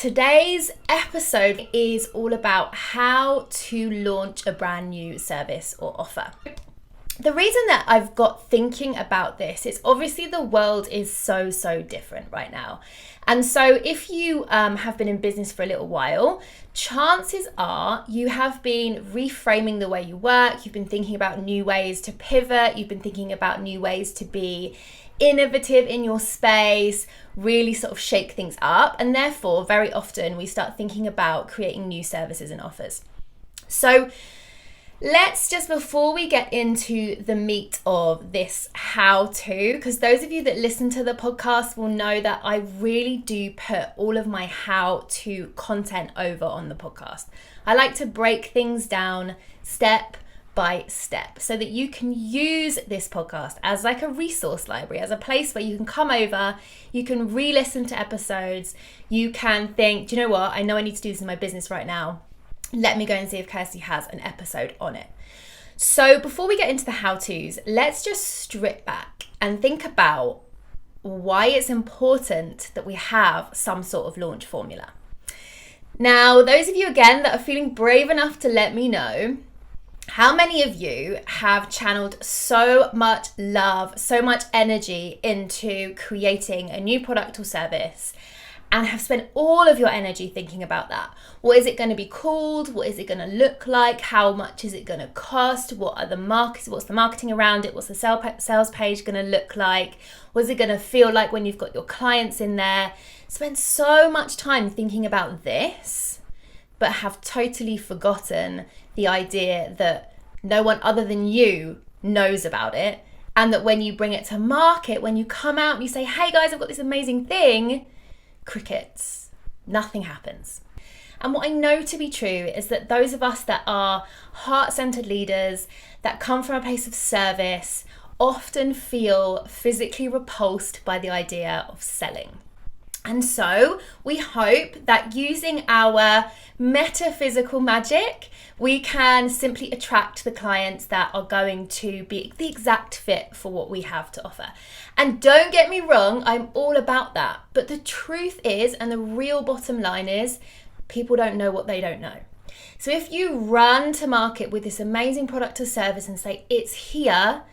Today's episode is all about how to launch a brand new service or offer. The reason that I've got thinking about this is obviously the world is so different right now. And so if you have been in business for a little while, chances are you have been reframing the way you work. You've been thinking about new ways to pivot. You've been thinking about new ways to be innovative in your space, really sort of shake things up. And therefore, very often we start thinking about creating new services and offers. So let's just, before we get into the meat of this how-to, because those of you that listen to the podcast will know that I really do put all of my how-to content over on the podcast. I like to break things down step by step so that you can use this podcast as like a resource library, as a place where you can come over, you can re-listen to episodes, you can think, do you know what, I know I need to do this in my business right now. Let me go and see if Kirsty has an episode on it. So before we get into the how-tos, let's just strip back and think about why it's important that we have some sort of launch formula. Now, those of you again that are feeling brave enough to let me know, how many of you have channeled so much love, so much energy into creating a new product or service and have spent all of your energy thinking about that? What is it going to be called? What is it going to look like? How much is it going to cost? What are the markets? What's the marketing around it? What's the sales page going to look like? What's it going to feel like when you've got your clients in there? Spend so much time thinking about this, but have totally forgotten the idea that no one other than you knows about it, and that when you bring it to market, when you come out and you say, hey guys, I've got this amazing thing, crickets, nothing happens. And what I know to be true is that those of us that are heart-centered leaders, that come from a place of service, often feel physically repulsed by the idea of selling. And so we hope that using our metaphysical magic, we can simply attract the clients that are going to be the exact fit for what we have to offer. And don't get me wrong, I'm all about that. But the truth is, and the real bottom line is, people don't know what they don't know. So if you run to market with this amazing product or service and say, it's here,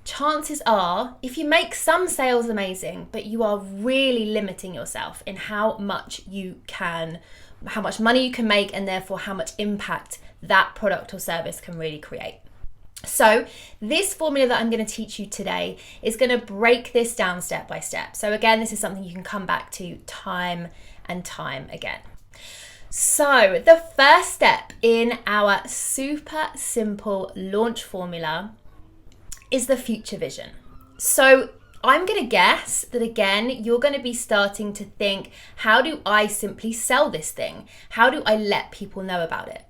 chances are, if you make some sales amazing, but you are really limiting yourself in how much money you can make, and therefore how much impact that product or service can really create. So this formula that I'm going to teach you today is going to break this down step by step. So again, this is something you can come back to time and time again. So the first step in our super simple launch formula is the future vision. So I'm going to guess that again, you're going to be starting to think, how do I simply sell this thing? How do I let people know about it?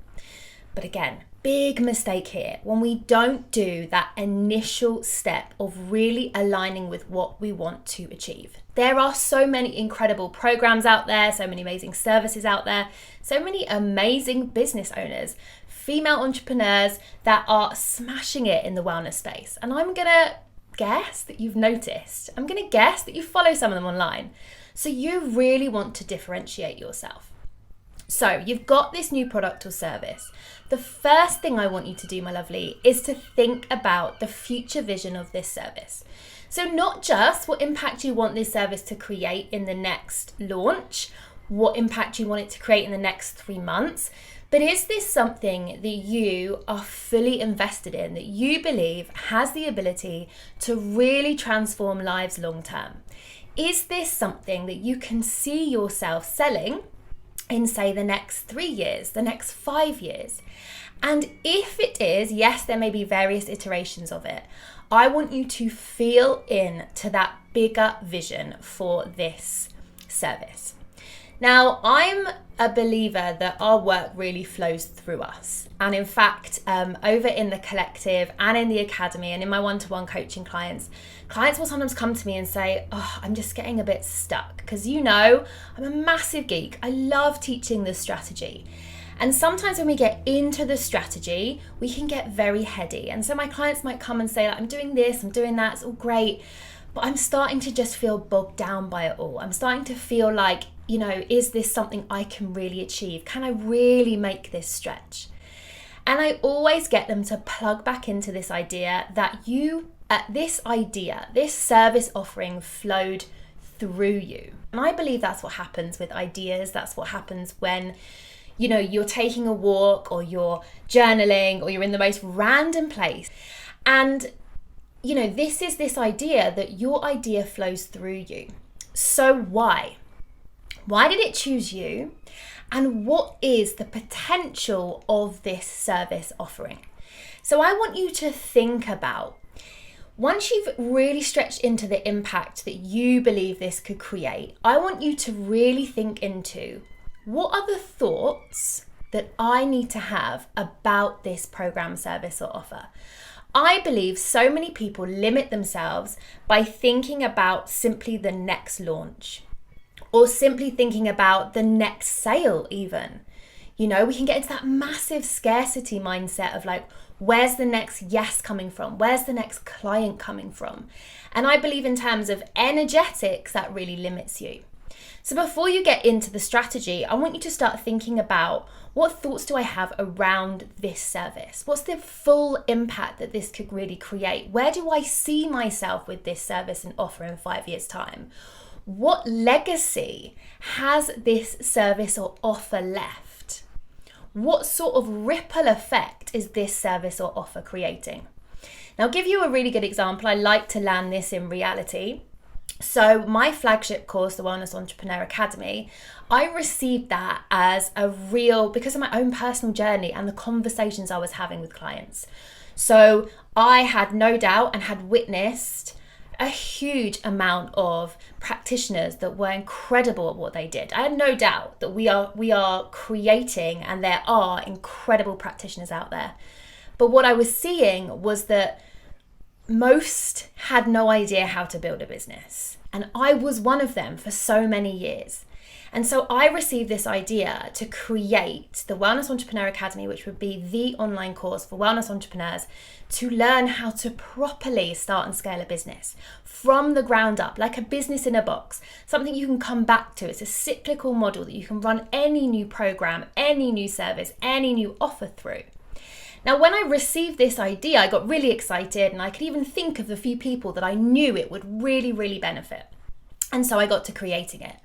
But again, big mistake here when we don't do that initial step of really aligning with what we want to achieve. There are so many incredible programs out there, so many amazing services out there, so many amazing business owners, female entrepreneurs that are smashing it in the wellness space. And I'm going to guess that you've noticed. I'm going to guess that you follow some of them online. So you really want to differentiate yourself. So you've got this new product or service. The first thing I want you to do, my lovely, is to think about the future vision of this service. So not just what impact you want this service to create in the next launch, what impact you want it to create in the next 3 months, but is this something that you are fully invested in, that you believe has the ability to really transform lives long term? Is this something that you can see yourself selling in, say, the next 3 years, the next 5 years? And if it is, yes, there may be various iterations of it. I want you to feel in to that bigger vision for this service. Now, I'm a believer that our work really flows through us. And in fact, over in the collective and in the academy and in my one-to-one coaching clients will sometimes come to me and say, oh, I'm just getting a bit stuck. Because I'm a massive geek. I love teaching this strategy. And sometimes when we get into the strategy, we can get very heady. And so my clients might come and say, like, I'm doing this, I'm doing that, it's all great. But I'm starting to just feel bogged down by it all. I'm starting to feel like is this something I can really achieve? Can I really make this stretch? And I always get them to plug back into this idea that this service offering flowed through you. And I believe that's what happens with ideas. That's what happens when, you're taking a walk or you're journaling or you're in the most random place. And, this is this idea that your idea flows through you. So why? Why did it choose you? And what is the potential of this service offering? So I want you to think about, once you've really stretched into the impact that you believe this could create, I want you to really think into, what are the thoughts that I need to have about this program, service, or offer? I believe so many people limit themselves by thinking about simply the next launch, or simply thinking about the next sale even. We can get into that massive scarcity mindset of like, where's the next yes coming from? Where's the next client coming from? And I believe in terms of energetics, that really limits you. So before you get into the strategy, I want you to start thinking about, what thoughts do I have around this service? What's the full impact that this could really create? Where do I see myself with this service and offer in 5 years' time? What legacy has this service or offer left? What sort of ripple effect is this service or offer creating? Now, I'll give you a really good example. I like to land this in reality. So my flagship course, the Wellness Entrepreneur Academy, I received that as because of my own personal journey and the conversations I was having with clients. So I had no doubt and had witnessed a huge amount of practitioners that were incredible at what they did. I had no doubt that we are creating, and there are incredible practitioners out there. But what I was seeing was that most had no idea how to build a business. And I was one of them for so many years. And so I received this idea to create the Wellness Entrepreneur Academy, which would be the online course for wellness entrepreneurs to learn how to properly start and scale a business from the ground up, like a business in a box, something you can come back to. It's a cyclical model that you can run any new program, any new service, any new offer through. Now, when I received this idea, I got really excited, and I could even think of a few people that I knew it would really, really benefit. And so I got to creating it.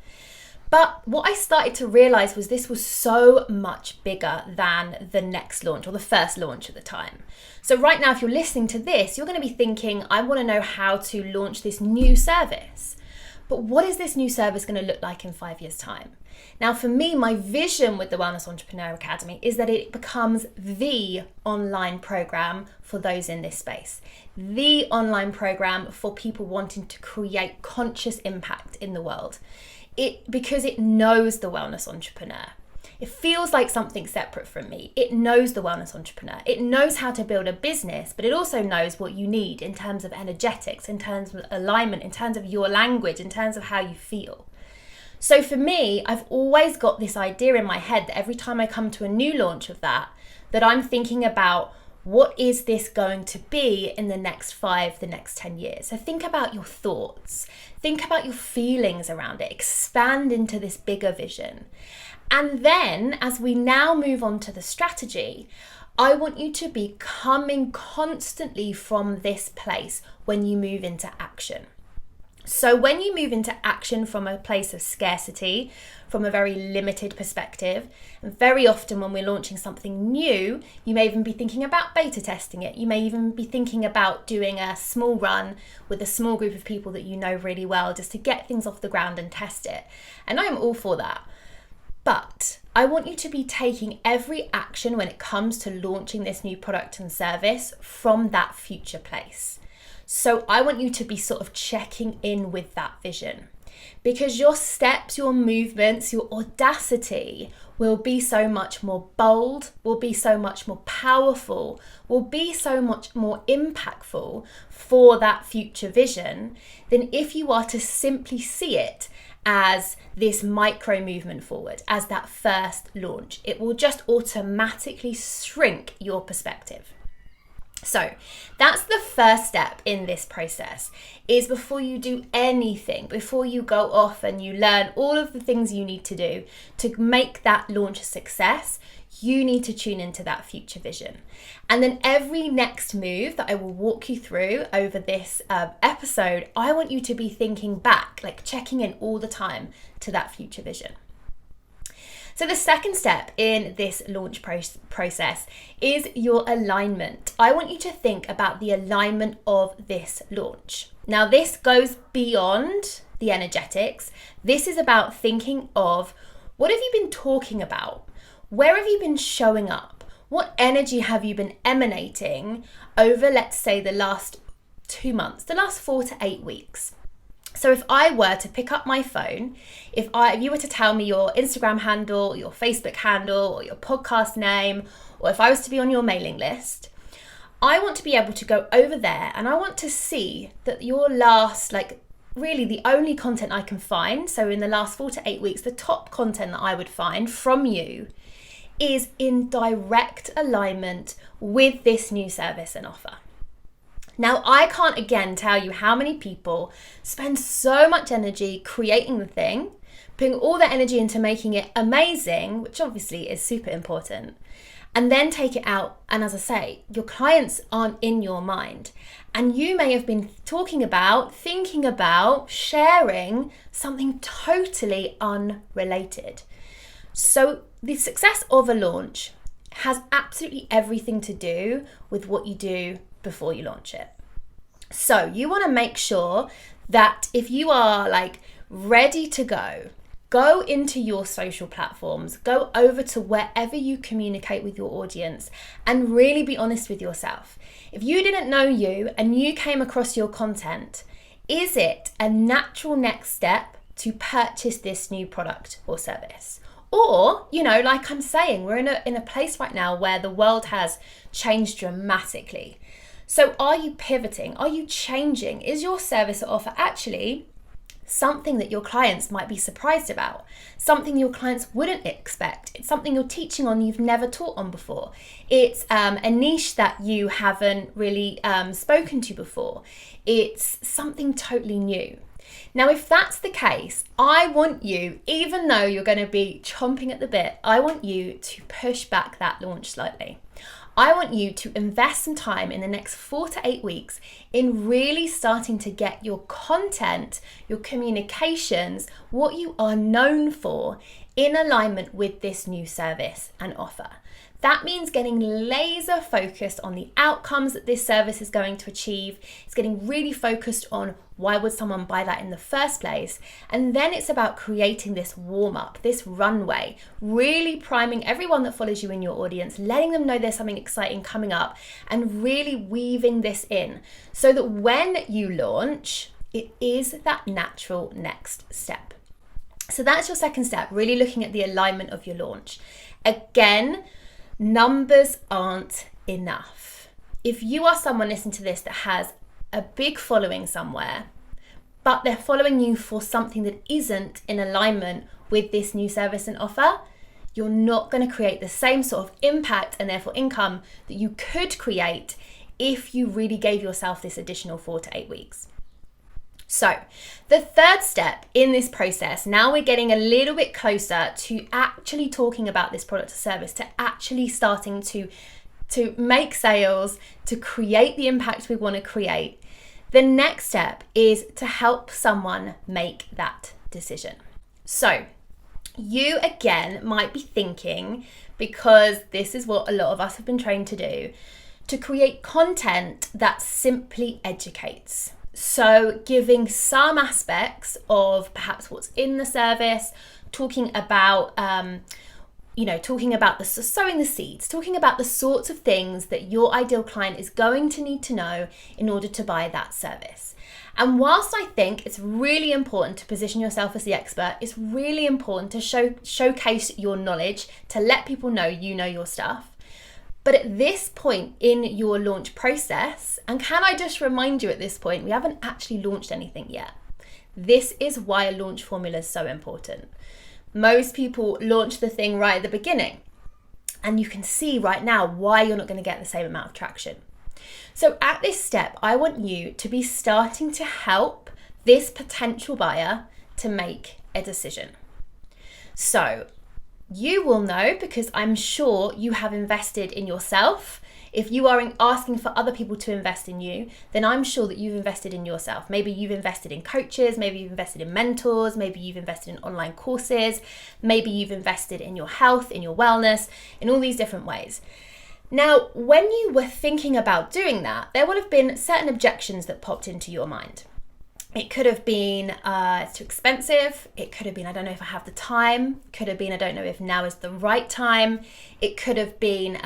But what I started to realize was this was so much bigger than the next launch or the first launch at the time. So right now, if you're listening to this, you're going to be thinking, I want to know how to launch this new service. But what is this new service going to look like in 5 years' time? Now, for me, my vision with the Wellness Entrepreneur Academy is that it becomes the online program for those in this space, the online program for people wanting to create conscious impact in the world. Because it knows the wellness entrepreneur. It feels like something separate from me. It knows the wellness entrepreneur. It knows how to build a business, but it also knows what you need in terms of energetics, in terms of alignment, in terms of your language, in terms of how you feel. So for me, I've always got this idea in my head that every time I come to a new launch of that I'm thinking about, what is this going to be in the next 5, the next 10 years? So think about your thoughts, think about your feelings around it, expand into this bigger vision. And then as we now move on to the strategy, I want you to be coming constantly from this place when you move into action. So when you move into action from a place of scarcity, from a very limited perspective, and very often when we're launching something new, you may even be thinking about beta testing it. You may even be thinking about doing a small run with a small group of people that you know really well, just to get things off the ground and test it. And I'm all for that. But I want you to be taking every action when it comes to launching this new product and service from that future place. So I want you to be sort of checking in with that vision, because your steps, your movements, your audacity will be so much more bold, will be so much more powerful, will be so much more impactful for that future vision than if you are to simply see it as this micro movement forward, as that first launch. It will just automatically shrink your perspective. So that's the first step in this process, is before you do anything, before you go off and you learn all of the things you need to do to make that launch a success, you need to tune into that future vision. And then every next move that I will walk you through over this episode, I want you to be thinking back, like checking in all the time to that future vision. So the second step in this launch process is your alignment. I want you to think about the alignment of this launch. Now, this goes beyond the energetics. This is about thinking of, what have you been talking about? Where have you been showing up? What energy have you been emanating over, let's say, the last 2 months, the last 4 to 8 weeks? So if I were to pick up my phone, if you were to tell me your Instagram handle, your Facebook handle, or your podcast name, or if I was to be on your mailing list, I want to be able to go over there and I want to see that your last, really the only content I can find, so in the last 4 to 8 weeks, the top content that I would find from you is in direct alignment with this new service and offer. Now, I can't again tell you how many people spend so much energy creating the thing, putting all their energy into making it amazing, which obviously is super important, and then take it out. And as I say, your clients aren't in your mind. And you may have been thinking about sharing something totally unrelated. So the success of a launch has absolutely everything to do with what you do before you launch it. So you want to make sure that if you are ready to go into your social platforms, go over to wherever you communicate with your audience and really be honest with yourself. If you didn't know you and you came across your content, is it a natural next step to purchase this new product or service? Or, like I'm saying, we're in a place right now where the world has changed dramatically. So are you pivoting? Are you changing? Is your service or offer actually something that your clients might be surprised about? Something your clients wouldn't expect? It's something you're teaching on you've never taught on before. It's a niche that you haven't really spoken to before. It's something totally new. Now, if that's the case, I want you, even though you're going to be chomping at the bit, I want you to push back that launch slightly. I want you to invest some time in the next 4 to 8 weeks in really starting to get your content, your communications, what you are known for in alignment with this new service and offer. That means getting laser focused on the outcomes that this service is going to achieve. It's getting really focused on why would someone buy that in the first place? And then it's about creating this warm up, this runway, really priming everyone that follows you in your audience, letting them know there's something exciting coming up and really weaving this in so that when you launch, it is that natural next step. So that's your second step, really looking at the alignment of your launch. Again, numbers aren't enough. If you are someone listening to this that has a big following somewhere, but they're following you for something that isn't in alignment with this new service and offer, you're not going to create the same sort of impact and therefore income that you could create if you really gave yourself this additional 4 to 8 weeks. So the third step in this process, now we're getting a little bit closer to actually talking about this product or service, to actually starting to make sales, to create the impact we want to create. The next step is to help someone make that decision. So you again might be thinking, because this is what a lot of us have been trained to do, to create content that simply educates. So giving some aspects of perhaps what's in the service, talking about sowing the seeds, talking about the sorts of things that your ideal client is going to need to know in order to buy that service. And whilst I think it's really important to position yourself as the expert, it's really important to showcase your knowledge, to let people know you know your stuff. But at this point in your launch process, and can I just remind you at this point, we haven't actually launched anything yet. This is why a launch formula is so important. Most people launch the thing right at the beginning, and you can see right now why you're not going to get the same amount of traction. So at this step, I want you to be starting to help this potential buyer to make a decision. So you will know, because I'm sure you have invested in yourself. If you are asking for other people to invest in you, then I'm sure that you've invested in yourself. Maybe you've invested in coaches, maybe you've invested in mentors, maybe you've invested in online courses, maybe you've invested in your health, in your wellness, in all these different ways. Now, when you were thinking about doing that, there would have been certain objections that popped into your mind. It could have been, it's too expensive. It could have been, I don't know if I have the time. Could have been, I don't know if now is the right time. It could have been,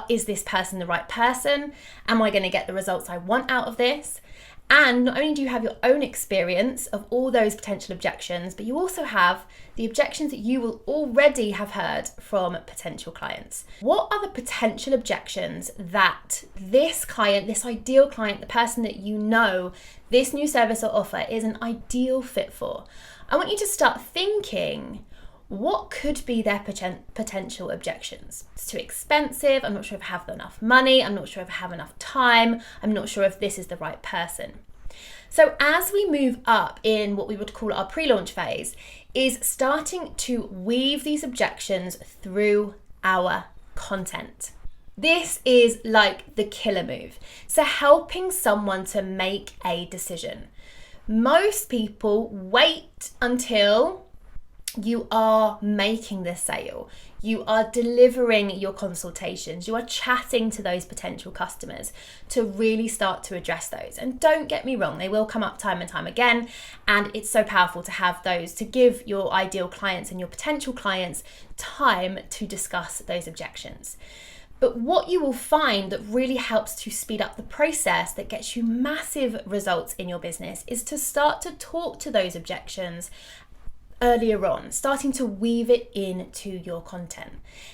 is this person the right person? Am I going to get the results I want out of this? And not only do you have your own experience of all those potential objections, but you also have the objections that you will already have heard from potential clients. What are the potential objections that this client, this ideal client, the person that you know this new service or offer is an ideal fit for? I want you to start thinking, what could be their potential objections? It's too expensive. I'm not sure if I have enough money. I'm not sure if I have enough time. I'm not sure if this is the right person. So as we move up in what we would call our pre-launch phase, is starting to weave these objections through our content. This is like the killer move. So helping someone to make a decision. Most people wait until you are making the sale, you are delivering your consultations, you are chatting to those potential customers to really start to address those. And don't get me wrong, they will come up time and time again, and it's so powerful to have those, to give your ideal clients and your potential clients time to discuss those objections. But what you will find that really helps to speed up the process, that gets you massive results in your business, is to start to talk to those objections earlier on, starting to weave it into your content.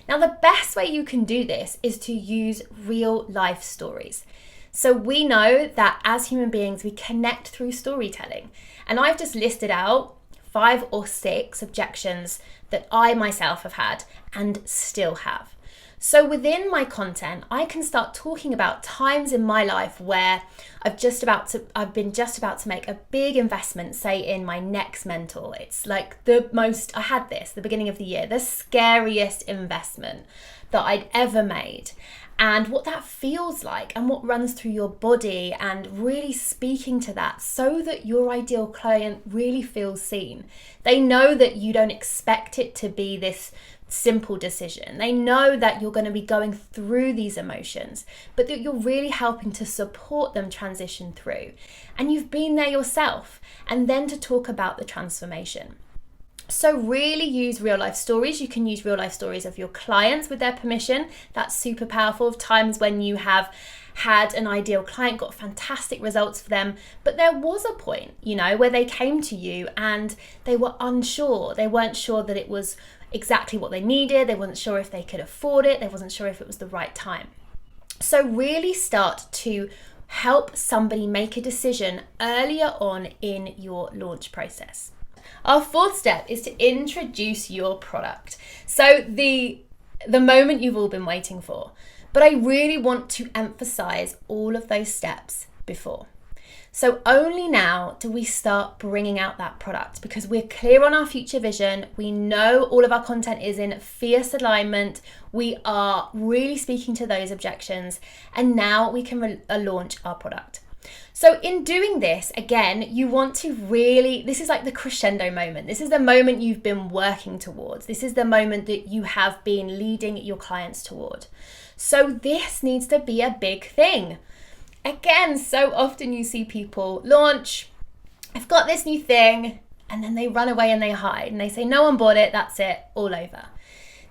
Now, the best way you can do this is to use real life stories. So we know that as human beings, we connect through storytelling. And I've just listed out 5 or 6 objections that I myself have had and still have. So within my content, I can start talking about times in my life where I've been just about to make a big investment, say in my next mentor. It's like I had this, the beginning of the year, the scariest investment that I'd ever made. And what that feels like and what runs through your body, and really speaking to that so that your ideal client really feels seen. They know that you don't expect it to be this simple decision. They know that you're going to be going through these emotions, but that you're really helping to support them transition through. And you've been there yourself, and then to talk about the transformation. So really use real life stories. You can use real life stories of your clients with their permission. That's super powerful, of times when you have had an ideal client, got fantastic results for them, but there was a point, where they came to you and they were unsure. They weren't sure that it was exactly what they needed. They weren't sure if they could afford it. They wasn't sure if it was the right time. So really start to help somebody make a decision earlier on in your launch process. Our 4th step is to introduce your product. So the moment you've all been waiting for, but I really want to emphasize all of those steps before. So only now do we start bringing out that product, because we're clear on our future vision. We know all of our content is in fierce alignment. We are really speaking to those objections, and now we can launch our product. So in doing this, again, you want to really, this is like the crescendo moment. This is the moment you've been working towards. This is the moment that you have been leading your clients toward. So this needs to be a big thing. Again, so often you see people launch, I've got this new thing, and then they run away and they hide and they say, no one bought it, that's it, all over.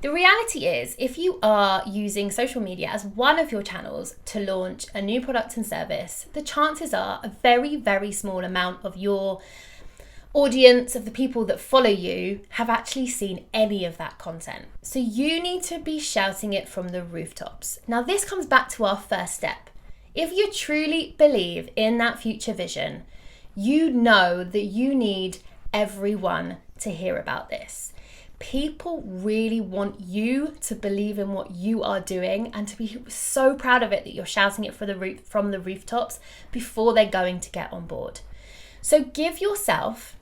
The reality is, if you are using social media as one of your channels to launch a new product and service, the chances are a very, very small amount of your audience, of the people that follow you, have actually seen any of that content. So you need to be shouting it from the rooftops. Now, this comes back to our first step. If you truly believe in that future vision, you know that you need everyone to hear about this. people really want you to believe in what you are doing and to be so proud of it that you're shouting it from the rooftops before they're going to get on board. So give yourself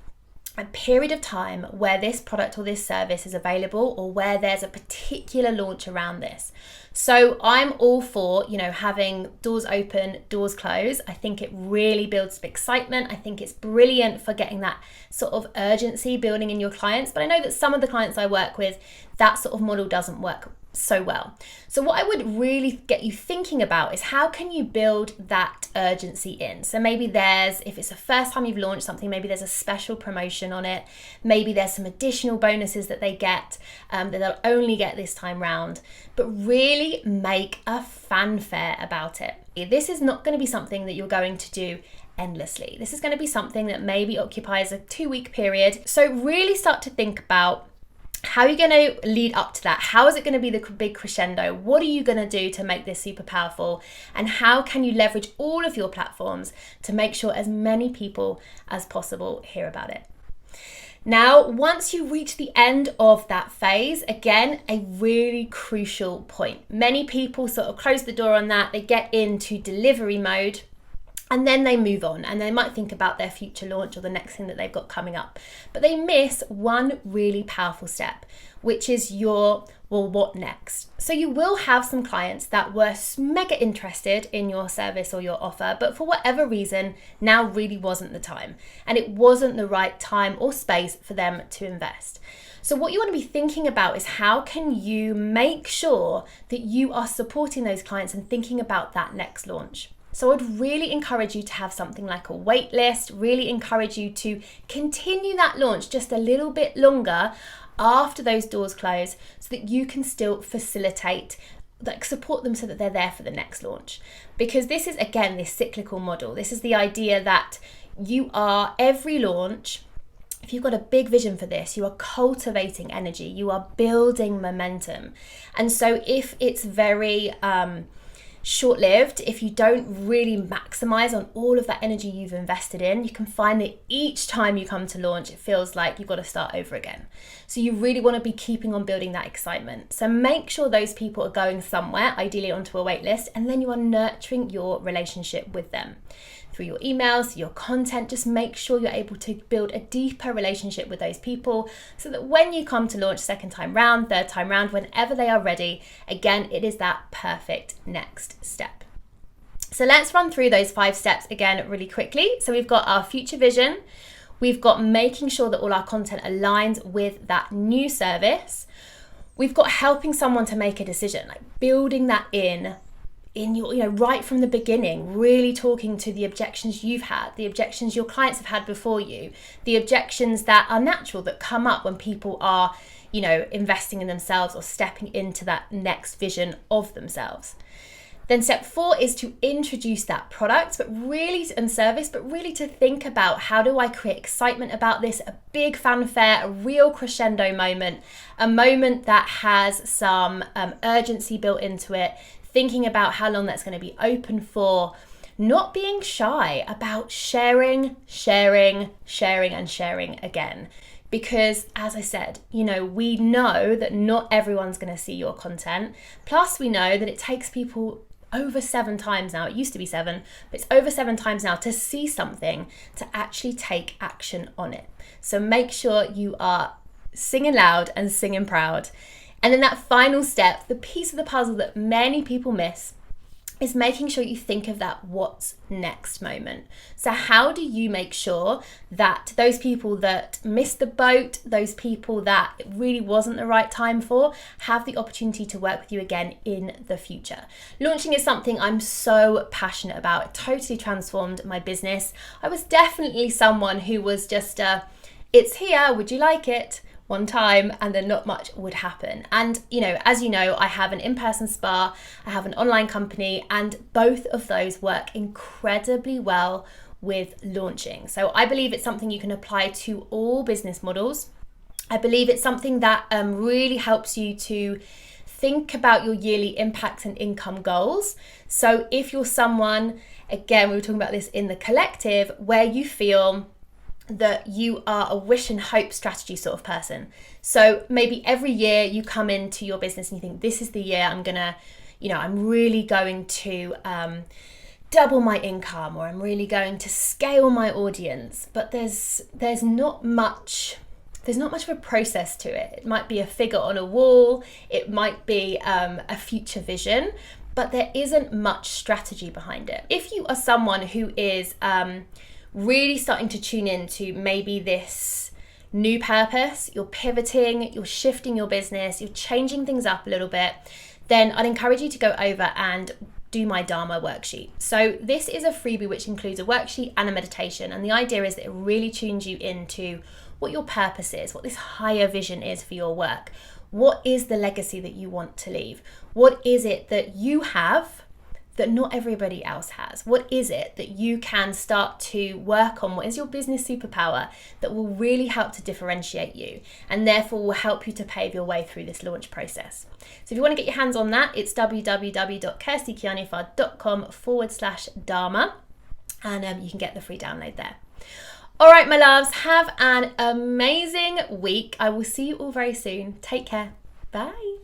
a period of time where this product or this service is available, or where there's a particular launch around this. So I'm all for, having doors open, doors close. I think it really builds excitement. I think it's brilliant for getting that sort of urgency building in your clients. But I know that some of the clients I work with, that sort of model doesn't work so well. So what I would really get you thinking about is how can you build that urgency in? So maybe if it's the first time you've launched something, maybe there's a special promotion on it. Maybe there's some additional bonuses that they get that they'll only get this time round. But really make a fanfare about it. This is not going to be something that you're going to do endlessly. This is going to be something that maybe occupies a 2-week period. So really start to think about how are you going to lead up to that? How is it going to be the big crescendo? What are you going to do to make this super powerful? And how can you leverage all of your platforms to make sure as many people as possible hear about it? Now, once you reach the end of that phase, again, a really crucial point. Many people sort of close the door on that. They get into delivery mode. And then they move on and they might think about their future launch or the next thing that they've got coming up. But they miss one really powerful step, which is what next? So you will have some clients that were mega interested in your service or your offer, but for whatever reason, now really wasn't the time. And it wasn't the right time or space for them to invest. So what you want to be thinking about is how can you make sure that you are supporting those clients and thinking about that next launch. So I'd really encourage you to have something like a wait list, really encourage you to continue that launch just a little bit longer after those doors close so that you can still facilitate, support them so that they're there for the next launch. Because this is, again, this cyclical model. This is the idea that you are, every launch, if you've got a big vision for this, you are cultivating energy, you are building momentum. And so if it's very short-lived, if you don't really maximize on all of that energy you've invested in, you can find that each time you come to launch, it feels like you've got to start over again. So you really want to be keeping on building that excitement. So make sure those people are going somewhere, ideally onto a wait list, and then you are nurturing your relationship with them through your emails, your content. Just make sure you're able to build a deeper relationship with those people so that when you come to launch second time round, third time round, whenever they are ready, again, it is that perfect next step. So let's run through those 5 steps again really quickly. So we've got our future vision. We've got making sure that all our content aligns with that new service. We've got helping someone to make a decision, like building that in your, right from the beginning, really talking to the objections you've had, the objections your clients have had before you, the objections that are natural, that come up when people are, investing in themselves or stepping into that next vision of themselves. Then step 4 is to introduce that product, and service, but really to think about how do I create excitement about this, a big fanfare, a real crescendo moment, a moment that has some urgency built into it, thinking about how long that's going to be open for, not being shy about sharing and sharing again. Because as I said, we know that not everyone's going to see your content. Plus we know that it takes people over 7 times now, it used to be 7, but it's over 7 times now to see something, to actually take action on it. So make sure you are singing loud and singing proud. And then that final step, the piece of the puzzle that many people miss, is making sure you think of that what's next moment. So how do you make sure that those people that missed the boat, those people that it really wasn't the right time for, have the opportunity to work with you again in the future? Launching is something I'm so passionate about. It totally transformed my business. I was definitely someone who was just, it's here, would you like it? One time, and then not much would happen. And as you know, I have an in-person spa, I have an online company, and both of those work incredibly well with launching. So I believe it's something you can apply to all business models. I believe it's something that really helps you to think about your yearly impact and income goals. So if you're someone, again, we were talking about this in the collective, where you feel that you are a wish and hope strategy sort of person. So maybe every year you come into your business and you think, this is the year I'm really going to double my income, or I'm really going to scale my audience. But there's not much of a process to it. It might be a figure on a wall, it might be a future vision, but there isn't much strategy behind it. If you are someone who is really starting to tune into maybe this new purpose, you're pivoting, you're shifting your business, you're changing things up a little bit, then I'd encourage you to go over and do my Dharma worksheet. So this is a freebie which includes a worksheet and a meditation, and the idea is that it really tunes you into what your purpose is, what this higher vision is for your work. What is the legacy that you want to leave? What is it that you have that not everybody else has? What is it that you can start to work on? What is your business superpower that will really help to differentiate you and therefore will help you to pave your way through this launch process? So if you want to get your hands on that, it's www.kirstykianifa.com/Dharma, and you can get the free download there. All right, my loves, have an amazing week. I will see you all very soon. Take care. Bye.